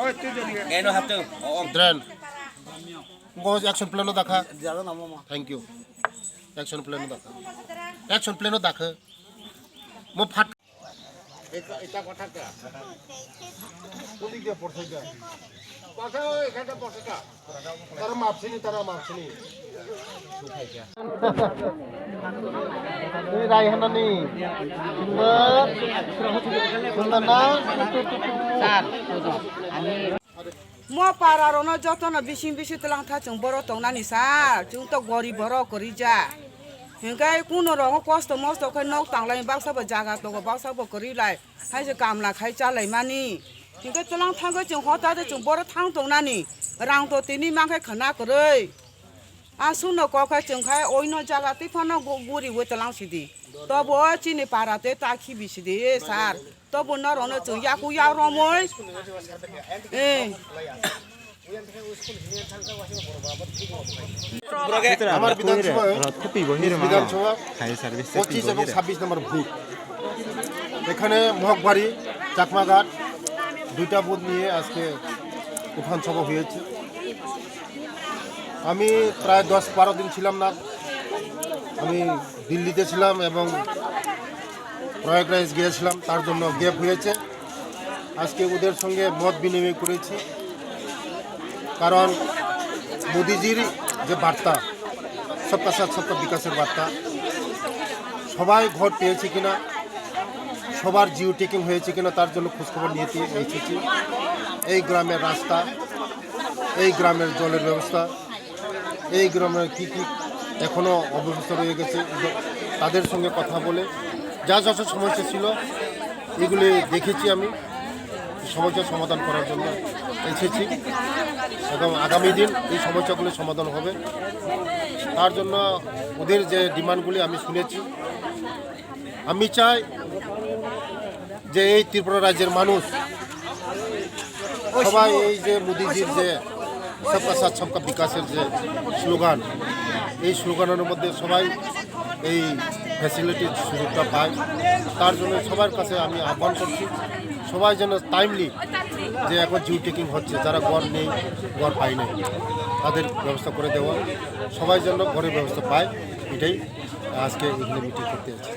Kaya no hatu. Oo. Dren. Kung action plan no dakha. Thank you. Action plan no dakha. Action plan no dakha. Mo phat. Eta কথা কা? কোদি দিয়ে পড়ছে কা? কথা এখানটা পড়ছে কা? তারা মাপছিনি Ini Raihan nih. Sunder na. Mo pararono jotono bising telang ta chung boro tong nani sa chung to gori boro kori ja hingai kuno ro kosto mosto khoi nok tang lai bak sa ba jaga to bak sa ba kori lai hai je kam la khai cha lai mani hingai telang thang ga chung hota de chung boro thang tong nani rang to tini mang khai khana koroi a suno ko khai chung khai oino jaga ti phano guri we telang sidi to bo chini parate ta khi bi sidi sar to bo no ro no chung ya ku ya ro moi আমার বিধানসভায় 25 এবং 26 নম্বর booth এখানে মহকবাড়ি চাকমাঘাট দুইটা booth নিয়ে আজকে উত্থান সভা হয়েছে আমি প্রায় 10-12 দিন ছিলাম না আমি দিল্লিতে ছিলাম এবং প্রয়াগরাজ গিয়েছিলাম তার জন্য গ্যাপ হয়েছে আজকে ওদের সঙ্গে মত বিনিময় করেছি কারণ মোদিজির যে বার্তা সবকা সাথ সবকা বিকাশের বার্তা সবাই ঘর পেয়েছে কিনা সবার জিও টেকিং হয়েছে কিনা তার জন্য খোঁজখবর নিয়ে এসেছি এই গ্রামের রাস্তা এই গ্রামের জলের ব্যবস্থা এই গ্রামের কী কী এখনও অব্যবস্থা রয়ে গেছে তাদের সঙ্গে কথা বলে যা যত সমস্যা ছিল এগুলি দেখেছি আমি সমস্যার সমাধান করার জন্য এসেছি এবং আগামী দিন এই সমস্যাগুলি সমাধান হবে তার জন্য ওদের যে ডিমান্ডগুলি আমি শুনেছি আমি চাই যে এই ত্রিপুরা রাজ্যের মানুষ সবাই এই যে মোদিজির যে সবকা সাথ সবকা বিকাশের যে স্লোগান এই স্লোগানের মধ্যে সবাই এই ফ্যাসিলিটির সুযোগটা পায় তার জন্য সবার কাছে আমি আহ্বান করছি সবাই যেন টাইমলি যে এখন জিও টেকিং হচ্ছে যারা ঘর নেই ঘর পায় নাই তাদের ব্যবস্থা করে দেওয়া সবাই যেন ঘরের ব্যবস্থা পায় এটাই আজকে এখানে মিটিং করতে এসেছি